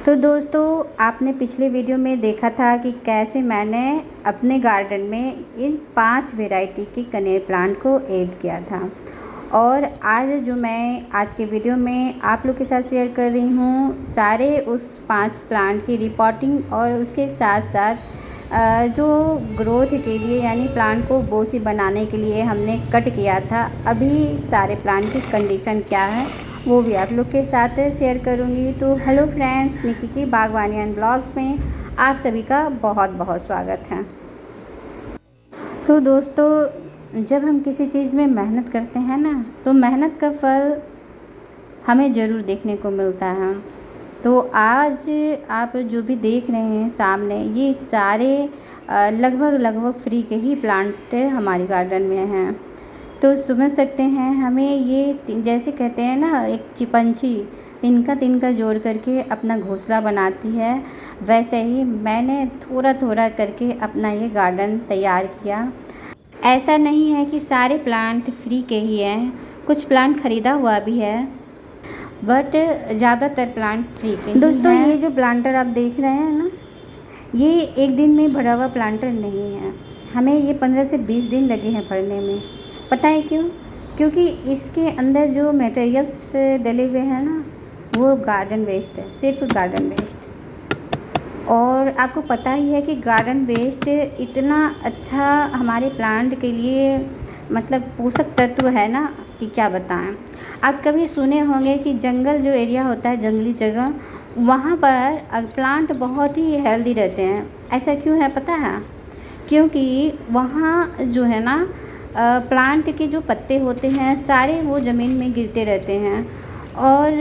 तो दोस्तों, आपने पिछले वीडियो में देखा था कि कैसे मैंने अपने गार्डन में इन 5 वैरायटी के कनेर प्लांट को ऐड किया था। और आज के वीडियो में आप लोग के साथ शेयर कर रही हूँ सारे उस 5 प्लांट की रिपोर्टिंग, और उसके साथ साथ जो ग्रोथ के लिए यानी प्लांट को बोसी बनाने के लिए हमने कट किया था, अभी सारे प्लांट की कंडीशन क्या है वो भी आप लोग के साथ शेयर करूंगी। तो हेलो फ्रेंड्स, निकी की बागवानी एंड ब्लॉग्स में आप सभी का बहुत बहुत स्वागत है। तो दोस्तों, जब हम किसी चीज़ में मेहनत करते हैं ना, तो मेहनत का फल हमें ज़रूर देखने को मिलता है। तो आज आप जो भी देख रहे हैं सामने, ये सारे लगभग फ्री के ही प्लांट हमारे गार्डन में हैं। तो समझ सकते हैं, हमें ये जैसे कहते हैं ना, एक चिपंछी तिनका जोड़ करके अपना घोंसला बनाती है, वैसे ही मैंने थोड़ा थोड़ा करके अपना ये गार्डन तैयार किया। ऐसा नहीं है कि सारे प्लांट फ्री के ही हैं, कुछ प्लांट ख़रीदा हुआ भी है, बट ज़्यादातर प्लांट फ्री के ही दोस्तों हैं। ये जो प्लांटर आप देख रहे हैं ना, ये एक दिन में भरा हुआ प्लांटर नहीं है। हमें ये 15 से 20 दिन लगे हैं भरने में। पता है क्यों? क्योंकि इसके अंदर जो मटेरियल्स डले हुए हैं ना, वो गार्डन वेस्ट है, सिर्फ गार्डन वेस्ट। और आपको पता ही है कि गार्डन वेस्ट इतना अच्छा हमारे प्लांट के लिए मतलब पोषक तत्व है ना, कि क्या बताएं। आप कभी सुने होंगे कि जंगल जो एरिया होता है, जंगली जगह, वहाँ पर प्लांट बहुत ही हेल्दी रहते हैं। ऐसा क्यों है पता है? क्योंकि वहाँ जो है ना, प्लांट के जो पत्ते होते हैं सारे वो ज़मीन में गिरते रहते हैं। और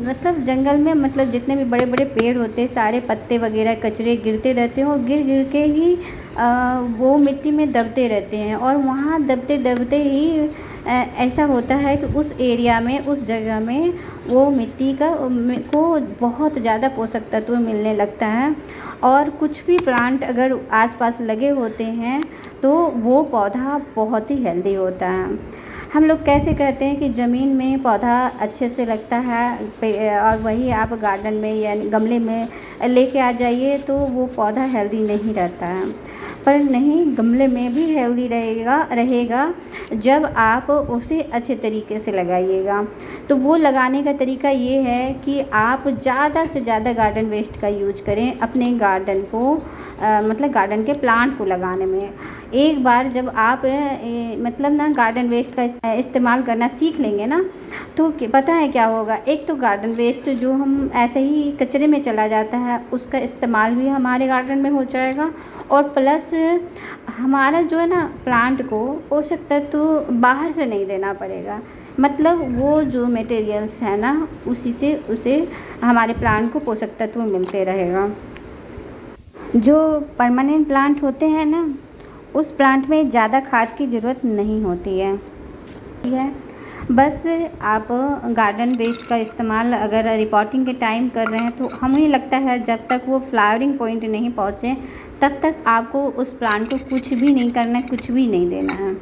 मतलब जंगल में मतलब जितने भी बड़े बड़े पेड़ होते हैं, सारे पत्ते वगैरह कचरे गिरते रहते हैं, और गिर के ही वो मिट्टी में दबते रहते हैं। और वहाँ दबते ही ऐसा होता है कि उस एरिया में, उस जगह में वो मिट्टी को बहुत ज़्यादा पोषक तत्व मिलने लगता है। और कुछ भी प्लांट अगर आसपास लगे होते हैं तो वो पौधा बहुत ही हेल्दी होता है। हम लोग कैसे कहते हैं कि ज़मीन में पौधा अच्छे से लगता है, और वही आप गार्डन में या गमले में लेके आ जाइए तो वो पौधा हेल्दी नहीं रहता है। पर नहीं, गमले में भी हेल्दी रहेगा जब आप उसे अच्छे तरीके से लगाइएगा। तो वो लगाने का तरीका ये है कि आप ज़्यादा से ज़्यादा गार्डन वेस्ट का यूज करें अपने गार्डन को, मतलब गार्डन के प्लांट को लगाने में। एक बार जब आप मतलब ना गार्डन वेस्ट का इस्तेमाल करना सीख लेंगे ना, तो पता है क्या होगा। एक तो गार्डन वेस्ट जो हम ऐसे ही कचरे में चला जाता है, उसका इस्तेमाल भी हमारे गार्डन में हो जाएगा, और प्लस हमारा जो है ना प्लांट को पोषक तत्व बाहर से नहीं देना पड़ेगा। मतलब वो जो मटेरियल्स है ना, उसी से उसे हमारे प्लांट को पोषक तत्व मिलते रहेगा। जो परमानेंट प्लांट होते हैं ना, उस प्लांट में ज़्यादा खाद की ज़रूरत नहीं होती है। बस आप गार्डन वेस्ट का इस्तेमाल अगर रिपोर्टिंग के टाइम कर रहे हैं, तो हमें लगता है जब तक वो फ्लावरिंग पॉइंट नहीं पहुँचे तब तक आपको उस प्लांट को कुछ भी नहीं करना, कुछ भी नहीं देना है।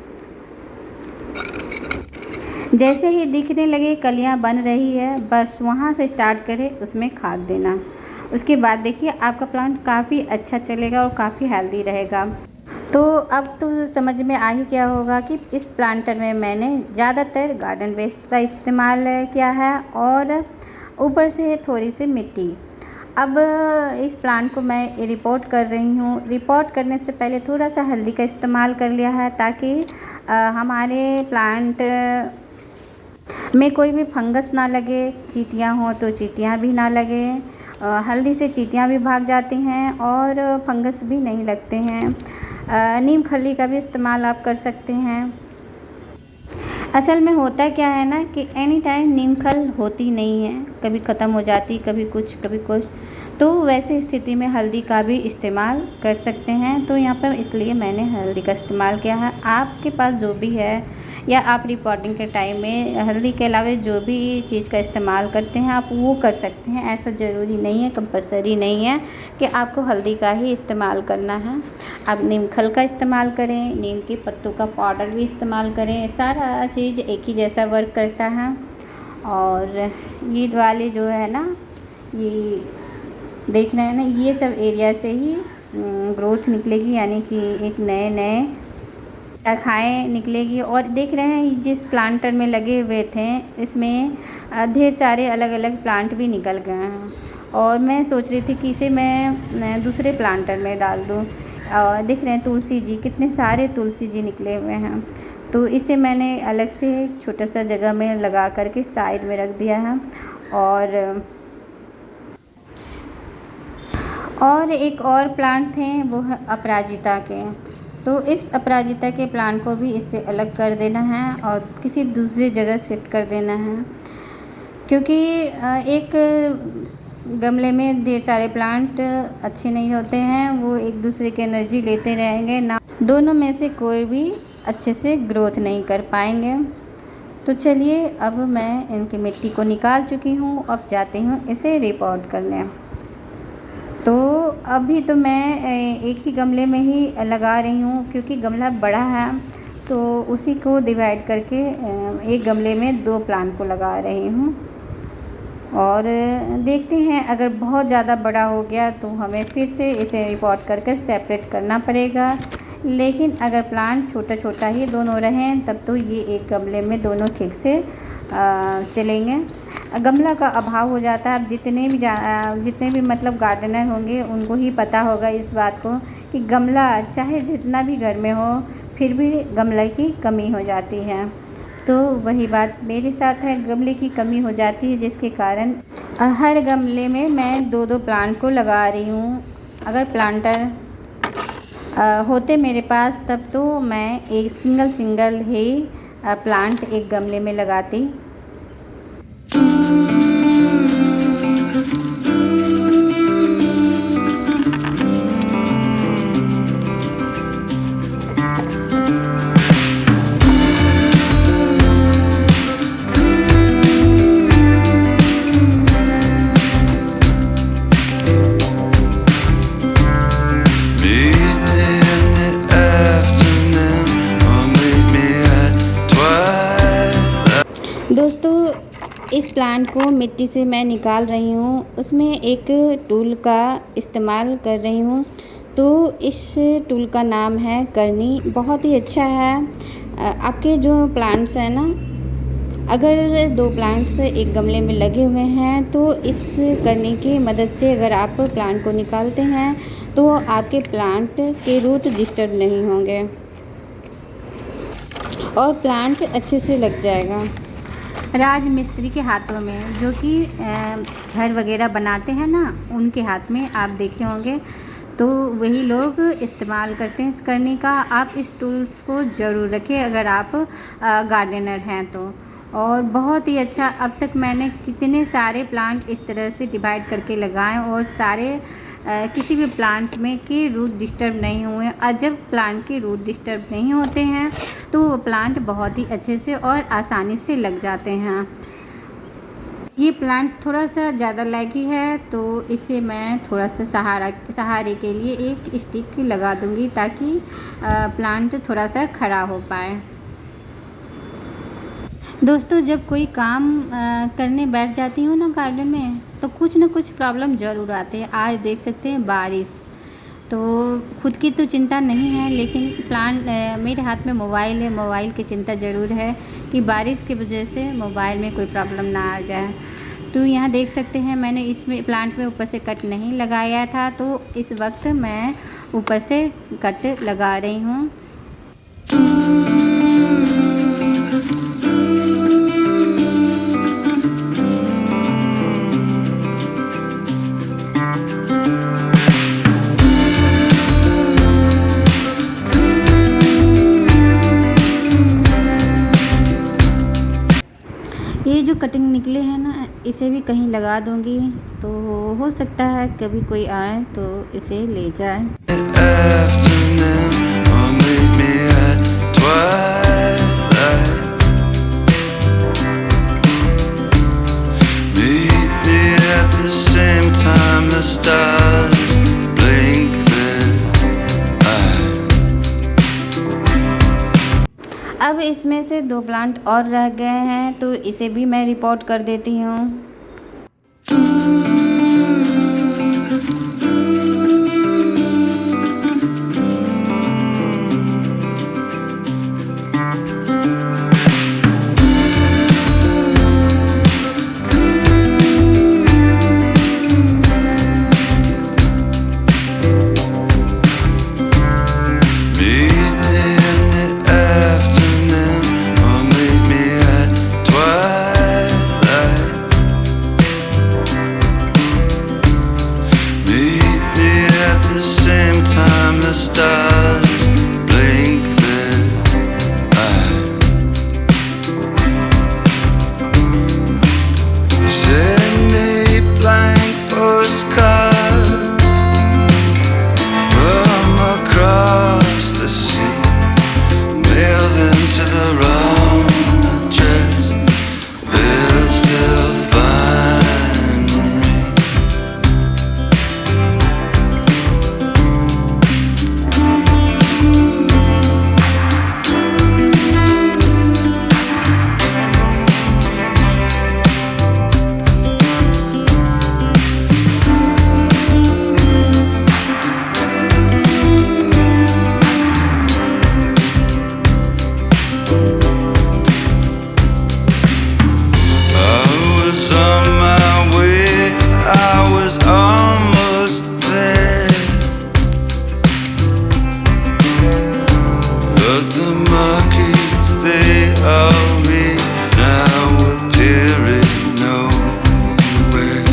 जैसे ही दिखने लगे कलियां बन रही है, बस वहाँ से स्टार्ट करें उसमें खाद देना। उसके बाद देखिए आपका प्लांट काफ़ी अच्छा चलेगा और काफ़ी हेल्दी रहेगा। तो अब तो समझ में आ ही गया होगा कि इस प्लांटर में मैंने ज़्यादातर गार्डन वेस्ट का इस्तेमाल किया है, और ऊपर से थोड़ी सी मिट्टी। अब इस प्लांट को मैं रिपोर्ट कर रही हूँ। रिपोर्ट करने से पहले थोड़ा सा हल्दी का इस्तेमाल कर लिया है, ताकि हमारे प्लांट में कोई भी फंगस ना लगे। चींटियाँ हों तो चींटियाँ भी ना लगे। हल्दी से चींटियाँ भी भाग जाती हैं और फंगस भी नहीं लगते हैं। नीम खली का भी इस्तेमाल आप कर सकते हैं। असल में होता क्या है ना, कि एनी टाइम नीम खल होती नहीं है, कभी ख़त्म हो जाती, कभी कुछ कभी कुछ। तो वैसे स्थिति में हल्दी का भी इस्तेमाल कर सकते हैं। तो यहाँ पर इसलिए मैंने हल्दी का इस्तेमाल किया है। आपके पास जो भी है, या आप रिपोर्टिंग के टाइम में हल्दी के अलावा जो भी चीज़ का इस्तेमाल करते हैं आप वो कर सकते हैं। ऐसा ज़रूरी नहीं है, कंपलसरी नहीं है कि आपको हल्दी का ही इस्तेमाल करना है। आप नीम खल का इस्तेमाल करें, नीम के पत्तों का पाउडर भी इस्तेमाल करें, सारा चीज़ एक ही जैसा वर्क करता है। और ये वाले जो है ना, ये देख रहे हैं ना, ये सब एरिया से ही ग्रोथ निकलेगी, यानी कि एक नए नए शाखाएँ निकलेगी। और देख रहे हैं जिस प्लांटर में लगे हुए थे इसमें ढेर सारे अलग अलग प्लांट भी निकल गए हैं, और मैं सोच रही थी कि इसे मैं दूसरे प्लांटर में डाल दूँ। और देख रहे हैं तुलसी जी, कितने सारे तुलसी जी निकले हुए हैं। तो इसे मैंने अलग से छोटा सा जगह में लगा करके साइड में रख दिया है। और एक और प्लांट थे, वो है अपराजिता के। तो इस अपराजिता के प्लांट को भी इससे अलग कर देना है और किसी दूसरी जगह शिफ्ट कर देना है, क्योंकि एक गमले में ढेर सारे प्लांट अच्छे नहीं होते हैं, वो एक दूसरे की एनर्जी लेते रहेंगे ना, दोनों में से कोई भी अच्छे से ग्रोथ नहीं कर पाएंगे। तो चलिए, अब मैं इनकी मिट्टी को निकाल चुकी हूँ, अब जाती हूँ इसे रिपोर्ट करने। तो अभी तो मैं एक ही गमले में ही लगा रही हूँ, क्योंकि गमला बड़ा है, तो उसी को डिवाइड करके एक गमले में 2 प्लांट को लगा रही हूँ। और देखते हैं, अगर बहुत ज़्यादा बड़ा हो गया तो हमें फिर से इसे रिपोर्ट करके सेपरेट करना पड़ेगा। लेकिन अगर प्लांट छोटा छोटा ही दोनों रहें तब तो ये एक गमले में दोनों ठीक से चलेंगे। गमला का अभाव हो जाता है। अब जितने भी मतलब गार्डनर होंगे उनको ही पता होगा इस बात को कि गमला चाहे जितना भी घर में हो फिर भी गमले की कमी हो जाती है। तो वही बात मेरे साथ है, गमले की कमी हो जाती है, जिसके कारण हर गमले में मैं 2-2 प्लांट को लगा रही हूँ। अगर प्लांटर होते मेरे पास तब तो मैं एक सिंगल ही प्लांट एक गमले में लगाती। दोस्तों, इस प्लांट को मिट्टी से मैं निकाल रही हूँ, उसमें एक टूल का इस्तेमाल कर रही हूँ। तो इस टूल का नाम है करनी, बहुत ही अच्छा है। आपके जो प्लांट्स हैं ना, अगर 2 प्लांट्स एक गमले में लगे हुए हैं तो इस करनी की मदद से अगर आप प्लांट को निकालते हैं तो आपके प्लांट के रूट डिस्टर्ब नहीं होंगे और प्लांट अच्छे से लग जाएगा। राज मिस्त्री के हाथों में, जो कि घर वगैरह बनाते हैं ना, उनके हाथ में आप देखे होंगे, तो वही लोग इस्तेमाल करते हैं इस करनी का। आप इस टूल्स को ज़रूर रखें अगर आप गार्डनर हैं तो। और बहुत ही अच्छा, अब तक मैंने कितने सारे प्लांट इस तरह से डिवाइड करके लगाए और सारे किसी भी प्लांट में के रूट डिस्टर्ब नहीं हुए। और जब प्लांट के रूट डिस्टर्ब नहीं होते हैं तो वो प्लांट बहुत ही अच्छे से और आसानी से लग जाते हैं। ये प्लांट थोड़ा सा ज़्यादा लैगी है, तो इसे मैं थोड़ा सा सहारे के लिए एक स्टिक लगा दूंगी, ताकि प्लांट थोड़ा सा खड़ा हो पाए। दोस्तों, जब कोई काम करने बैठ जाती हूँ ना गार्डन में, तो कुछ ना कुछ प्रॉब्लम ज़रूर आते हैं। आज देख सकते हैं बारिश, तो खुद की तो चिंता नहीं है, लेकिन मेरे हाथ में मोबाइल है, मोबाइल की चिंता ज़रूर है कि बारिश की वजह से मोबाइल में कोई प्रॉब्लम ना आ जाए। तो यहाँ देख सकते हैं मैंने इसमें प्लांट में ऊपर से कट नहीं लगाया था, तो इस वक्त मैं ऊपर से कट लगा रही हूँ। ये जो कटिंग निकले हैं ना, इसे भी कहीं लगा दूंगी, तो हो सकता है कभी कोई आए तो इसे ले जाए। अब इसमें से 2 प्लांट और रह गए हैं, तो इसे भी मैं रिपोर्ट कर देती हूँ। postcards from across the sea, mail them to the wrong address. They'll still find me. I was on my way, I was almost there, but the monkeys, they all read now appearing nowhere.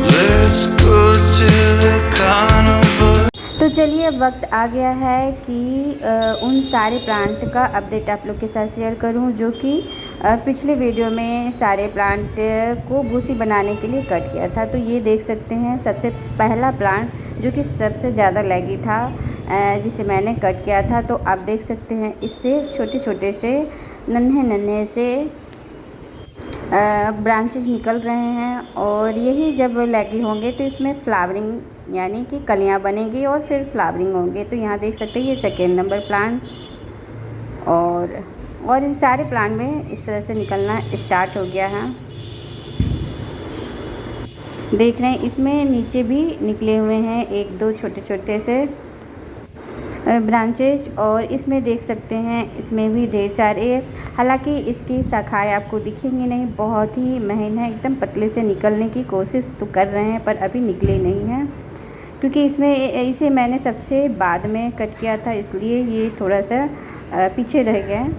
Let's go to the carnival. तो चलिए अब वक्त आ गया है कि उन सारे plant का अपडेट आप लोग के साथ शेयर करूं जो कि पिछले वीडियो में सारे प्लांट को भूसी बनाने के लिए कट किया था। तो ये देख सकते हैं सबसे पहला प्लांट जो कि सबसे ज़्यादा लैगी था, जिसे मैंने कट किया था। तो आप देख सकते हैं इससे छोटे छोटे से नन्हे से ब्रांचेज निकल रहे हैं, और यही जब लैगी होंगे तो इसमें फ्लावरिंग यानी कि कलियां बनेगी और फिर फ्लावरिंग होंगे। तो यहाँ देख सकते हैं ये सेकेंड नंबर प्लांट, और इन सारे प्लांट में इस तरह से निकलना स्टार्ट हो गया है। देख रहे हैं इसमें नीचे भी निकले हुए हैं एक दो छोटे छोटे से ब्रांचेज, और इसमें देख सकते हैं इसमें भी ढेर सारे, हालांकि इसकी शाखाएं आपको दिखेंगी नहीं, बहुत ही महीन है, एकदम पतले से निकलने की कोशिश तो कर रहे हैं पर अभी निकले नहीं हैं, क्योंकि इसे मैंने सबसे बाद में कट किया था, इसलिए ये थोड़ा सा पीछे रह गया है।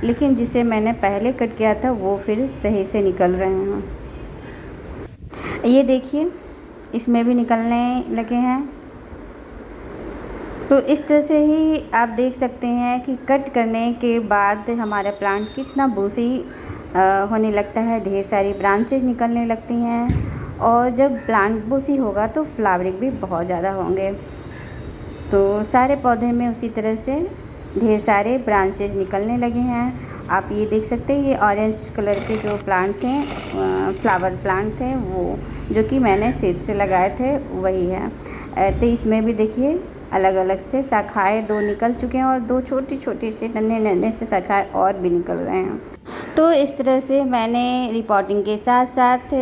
लेकिन जिसे मैंने पहले कट किया था वो फिर सही से निकल रहे हैं। ये देखिए इसमें भी निकलने लगे हैं। तो इस तरह से ही आप देख सकते हैं कि कट करने के बाद हमारा प्लांट कितना बूसी होने लगता है, ढेर सारी ब्रांचेज निकलने लगती हैं, और जब प्लांट बूसी होगा तो फ्लावरिंग भी बहुत ज़्यादा होंगे। तो सारे पौधे में उसी तरह से ढेर सारे ब्रांचेज निकलने लगे हैं। आप ये देख सकते हैं ये ऑरेंज कलर के जो प्लांट थे, फ्लावर प्लांट थे, वो जो कि मैंने सीड से लगाए थे वही है। तो इसमें भी देखिए अलग अलग से शाखाएँ दो निकल चुके हैं, और दो छोटी छोटी से नन्हे से शाखाएँ और भी निकल रहे हैं। तो इस तरह से मैंने रिपोर्टिंग के साथ साथ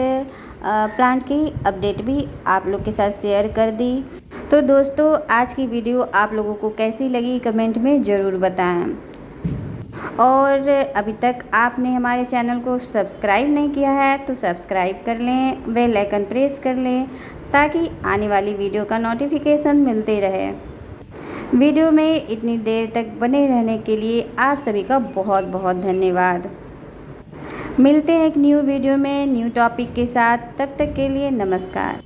प्लांट की अपडेट भी आप लोग के साथ शेयर कर दी। तो दोस्तों आज की वीडियो आप लोगों को कैसी लगी कमेंट में ज़रूर बताएं, और अभी तक आपने हमारे चैनल को सब्सक्राइब नहीं किया है तो सब्सक्राइब कर लें, बेल आइकन प्रेस कर लें ताकि आने वाली वीडियो का नोटिफिकेशन मिलते रहे। वीडियो में इतनी देर तक बने रहने के लिए आप सभी का बहुत बहुत धन्यवाद। मिलते हैं एक न्यू वीडियो में न्यू टॉपिक के साथ, तब तक के लिए नमस्कार।